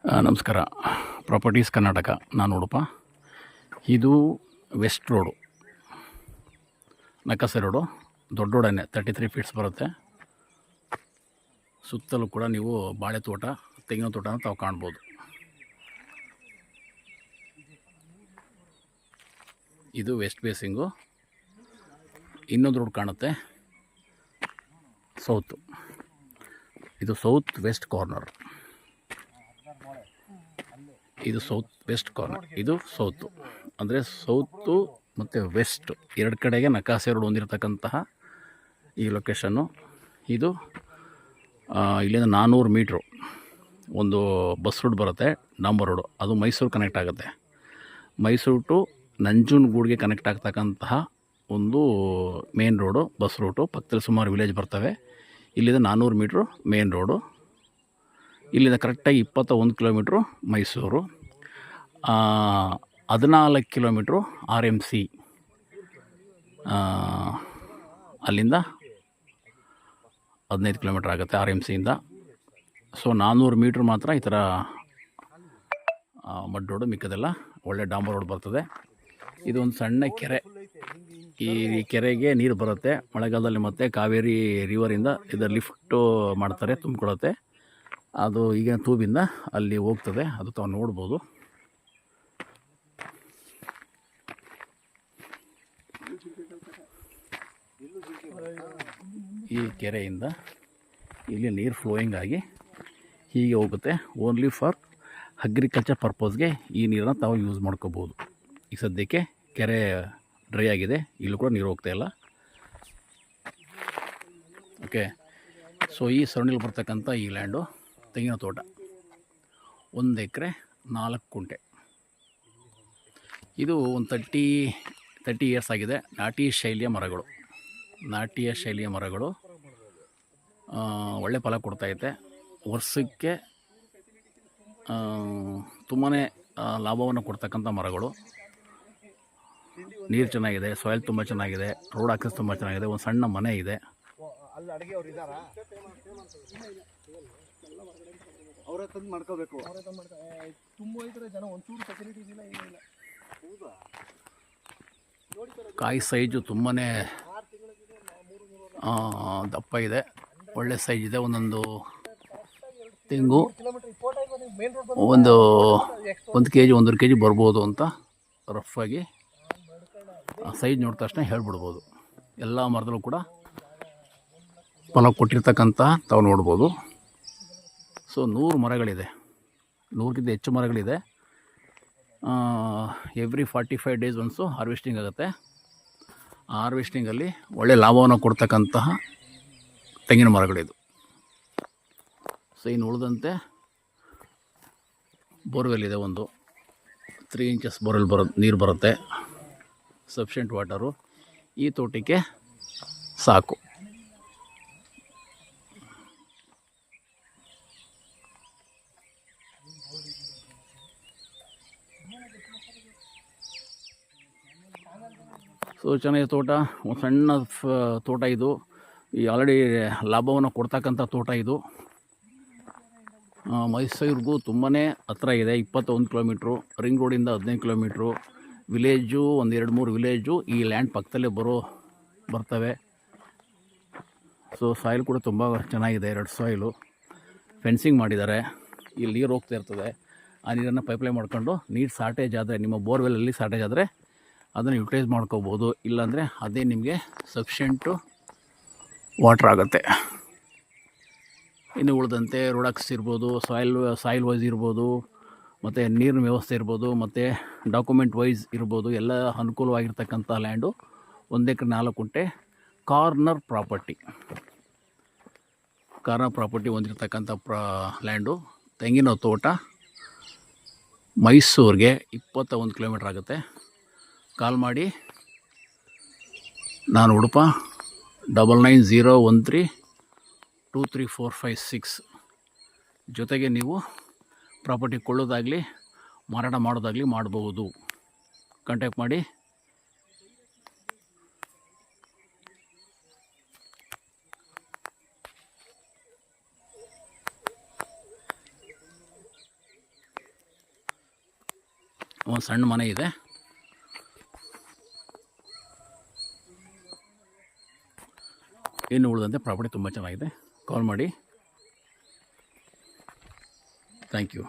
ನಮಸ್ಕಾರ. ಪ್ರಾಪರ್ಟೀಸ್ ಕರ್ನಾಟಕ, ನಾನು ಉಡುಪ. ಇದು ವೆಸ್ಟ್ ರೋಡು, ನಕಸೆ ರೋಡು, ದೊಡ್ಡ ರೋಡನ್ನೇ 33 ಫೀಟ್ಸ್ ಬರುತ್ತೆ. ಸುತ್ತಲೂ ಕೂಡ ನೀವು ಬಾಳೆ ತೋಟ, ತೆಂಗಿನ ತೋಟನ ತಾವು ಕಾಣ್ಬೋದು. ಇದು ವೆಸ್ಟ್ ಬೇಸಿಂಗು. ಇನ್ನೊಂದು ರೋಡ್ ಕಾಣುತ್ತೆ ಸೌತು. ಇದು ಸೌತ್ ವೆಸ್ಟ್ ಕಾರ್ನರ್. ಇದು ಸೌತ್ ವೆಸ್ಟ್ ಕಾರ್ನರ್, ಇದು ಸೌತು. ಅಂದರೆ ಸೌತು ಮತ್ತು ವೆಸ್ಟ್ ಎರಡು ಕಡೆಗೆ ನಕಾಸೆ ರೋಡ್ ಹೊಂದಿರತಕ್ಕಂತಹ ಈ ಲೊಕೇಶನ್ನು. ಇದು ಇಲ್ಲಿಂದ 400 ಮೀಟ್ರು ಒಂದು ಬಸ್ ರೂಟ್ ಬರುತ್ತೆ, ಡಾಂಬರ್ ರೋಡು. ಅದು ಮೈಸೂರು ಕನೆಕ್ಟ್ ಆಗುತ್ತೆ. ಮೈಸೂರು ಟು ನಂಜನಗೂಡಿಗೆ ಕನೆಕ್ಟ್ ಆಗ್ತಕ್ಕಂತಹ ಒಂದು ಮೇನ್ ರೋಡು, ಬಸ್ ರೂಟು. ಪಕ್ಕದಲ್ಲಿ ಸುಮಾರು ವಿಲೇಜ್ ಬರ್ತವೆ. ಇಲ್ಲಿಂದ 400 ಮೀಟ್ರು ಮೇನ್ ರೋಡು. ಇಲ್ಲಿಂದ ಕರೆಕ್ಟಾಗಿ 21 ಕಿಲೋಮೀಟ್ರು ಮೈಸೂರು, 14 ಕಿಲೋಮೀಟ್ರು RMC. ಅಲ್ಲಿಂದ 15 ಕಿಲೋಮೀಟ್ರ್ ಆಗುತ್ತೆ RMCಯಿಂದ. ಸೊ 400 ಮೀಟ್ರ್ ಮಾತ್ರ ಈ ಥರ ಮಡ್ ರೋಡು, ಮಿಕ್ಕದೆಲ್ಲ ಒಳ್ಳೆ ಡಾಂಬರ್ ರೋಡ್ ಬರ್ತದೆ. ಇದೊಂದು ಸಣ್ಣ ಕೆರೆ. ಈ ಕೆರೆಗೆ ನೀರು ಬರುತ್ತೆ ಮಳೆಗಾಲದಲ್ಲಿ. ಮತ್ತು ಕಾವೇರಿ ರಿವರಿಂದ ಇದರ ಲಿಫ್ಟು ಮಾಡ್ತಾರೆ, ತುಂಬಿಕೊಡುತ್ತೆ. ಅದು ಈಗ ತೂಬಿಂದ ಅಲ್ಲಿ ಹೋಗ್ತದೆ, ಅದು ತಾವು ನೋಡ್ಬೋದು. ಈ ಕೆರೆಯಿಂದ ಇಲ್ಲಿ ನೀರು ಫ್ಲೋಯಿಂಗ್ ಆಗಿ ಹೀಗೆ ಹೋಗುತ್ತೆ. ಓನ್ಲಿ ಫಾರ್ ಅಗ್ರಿಕಲ್ಚರ್ ಪರ್ಪಸ್ಗೆ ಈ ನೀರನ್ನು ತಾವು ಯೂಸ್ ಮಾಡ್ಕೋಬೋದು. ಈಗ ಸದ್ಯಕ್ಕೆ ಕೆರೆ ಡ್ರೈ ಆಗಿದೆ, ಇಲ್ಲೂ ಕೂಡ ನೀರು ಹೋಗ್ತಾಯಿಲ್ಲ. ಓಕೆ. ಸೊ ಈ ಸರಣಿಲಿ ಬರ್ತಕ್ಕಂಥ ಈ ಲ್ಯಾಂಡು ತೆಂಗಿನ ತೋಟ, 1 ಎಕರೆ 4 ಕುಂಟೆ. ಇದು ಒಂದು 30 ಇಯರ್ಸ್ ಆಗಿದೆ. ನಾಟಿ ಶೈಲಿಯ ಮರಗಳು ಒಳ್ಳೆ ಫಲ ಕೊಡ್ತಾಯಿದೆ. ವರ್ಷಕ್ಕೆ ತುಂಬಾ ಲಾಭವನ್ನು ಕೊಡ್ತಕ್ಕಂಥ ಮರಗಳು. ನೀರು ಚೆನ್ನಾಗಿದೆ, ಸಾಯಿಲ್ ತುಂಬ ಚೆನ್ನಾಗಿದೆ, ರೋಡ್ ಆಕ್ಸೆಸ್ ತುಂಬ ಚೆನ್ನಾಗಿದೆ, ಒಂದು ಸಣ್ಣ ಮನೆ ಇದೆ. ಕಾಯಿ ಸೈಜು ತುಂಬಾ ದಪ್ಪ ಇದೆ, ಒಳ್ಳೆ ಸೈಜ್ ಇದೆ. ಒಂದೊಂದು ತೆಂಗು 1 kg 1.5 kg ಬರ್ಬೋದು ಅಂತ ರಫಾಗಿ ಸೈಜ್ ನೋಡಿದ ತಕ್ಷಣ ಹೇಳ್ಬಿಡ್ಬೋದು. ಎಲ್ಲ ಮರದಲ್ಲೂ ಕೂಡ ಫಲ ಕೊಟ್ಟಿರ್ತಕ್ಕಂಥ ತಾವು ನೋಡ್ಬೋದು. ಸೊ 100 ಮರಗಳಿದೆ, 100ಕ್ಕಿಂತ ಹೆಚ್ಚು ಮರಗಳಿದೆ. ಎವ್ರಿ 45 ಡೇಸ್ ಒನ್ಸು ಹಾರ್ವೆಸ್ಟಿಂಗ್ ಆಗುತ್ತೆ. ಆ ಹಾರ್ವೆಸ್ಟಿಂಗಲ್ಲಿ ಒಳ್ಳೆ ಲಾಭವನ್ನು ಕೊಡ್ತಕ್ಕಂತಹ ತೆಂಗಿನ ಮರಗಳಿದು. ಸೊ ಇನ್ನು ಉಳಿದಂತೆ ಬೋರ್ವೆಲ್ ಇದೆ, ಒಂದು 3 ಇಂಚಸ್ ಬೋರ್ವೆಲ್ ನೀರು ಬರುತ್ತೆ, ಸಫಿಷಿಯೆಂಟ್ ವಾಟರು ಈ ತೋಟಕ್ಕೆ ಸಾಕು. ಸೊ ಚೆನ್ನಾಗಿ ತೋಟ, ಒಂದು ಸಣ್ಣ ತೋಟ ಇದು. ಈ ಆಲ್ರೆಡಿ ಲಾಭವನ್ನು ಕೊಡ್ತಕ್ಕಂಥ ತೋಟ ಇದು. ಮೈಸೂರಿಗೂ ತುಂಬಾ ಹತ್ರ ಇದೆ, 21 ಕಿಲೋಮೀಟ್ರು. ರಿಂಗ್ ರೋಡಿಂದ 15 ಕಿಲೋಮೀಟ್ರು. ವಿಲೇಜು ಒಂದು 2-3 ವಿಲೇಜು ಈ ಲ್ಯಾಂಡ್ ಪಕ್ಕದಲ್ಲೇ ಬರ್ತವೆ. ಸೊ ಸಾಯಿಲ್ ಕೂಡ ತುಂಬ ಚೆನ್ನಾಗಿದೆ, ರೆಡ್ ಸಾಯಿಲು. ಫೆನ್ಸಿಂಗ್ ಮಾಡಿದ್ದಾರೆ. ಇಲ್ಲಿ ನೀರು ಹೋಗ್ತಾ ಇರ್ತದೆ. ಆ ನೀರನ್ನು ಪೈಪ್ಲೈನ್ ಮಾಡ್ಕೊಂಡು, ನೀರು ಶಾರ್ಟೇಜ್ ಆದರೆ, ನಿಮ್ಮ ಬೋರ್ವೆಲ್ಲಲ್ಲಿ ಶಾರ್ಟೇಜ್ ಆದರೆ ಅದನ್ನು ಯುಟಿಲೈಸ್ ಮಾಡ್ಕೋಬೋದು. ಇಲ್ಲಾಂದರೆ ಅದೇ ನಿಮಗೆ ಸಫಿಷಿಯೆಂಟು ವಾಟ್ರ್ ಆಗುತ್ತೆ. ಇನ್ನು ಉಳಿದಂತೆ ರೋಡಕ್ಸ್ ಇರ್ಬೋದು, ಸಾಯಿಲ್ ವೈಸ್ ಇರ್ಬೋದು, ಮತ್ತು ನೀರಿನ ವ್ಯವಸ್ಥೆ ಇರ್ಬೋದು, ಮತ್ತು ಡಾಕ್ಯುಮೆಂಟ್ ವೈಸ್ ಇರ್ಬೋದು, ಎಲ್ಲ ಅನುಕೂಲವಾಗಿರ್ತಕ್ಕಂಥ ಲ್ಯಾಂಡು. 1 ಎಕರೆ 4 ಕುಂಟೆ ಕಾರ್ನರ್ ಪ್ರಾಪರ್ಟಿ ಹೊಂದಿರತಕ್ಕಂಥ ಲ್ಯಾಂಡು. ತೆಂಗಿನ ತೋಟ ಮೈಸೂರಿಗೆ 21 ಕಿಲೋಮೀಟ್ರ್ ಆಗುತ್ತೆ. ಕಾಲ್ ಮಾಡಿ. ನಾನು ಉಡುಪ 9901323456. ಜೊತೆಗೆ ನೀವು ಪ್ರಾಪರ್ಟಿ ಕೊಳ್ಳೋದಾಗಲಿ ಮಾರಾಟ ಮಾಡೋದಾಗಲಿ ಮಾಡಬಹುದು. ಕಾಂಟ್ಯಾಕ್ಟ್ ಮಾಡಿ. ಒಂದು ಸಣ್ಣ ಮನೆ ಇದೆ. ಇನ್ನು ಉಳಿದಂತೆ ಪ್ರಾಪರ್ಟಿ ತುಂಬ ಚೆನ್ನಾಗಿದೆ. ಕಾಲ್ ಮಾಡಿ. Thank you.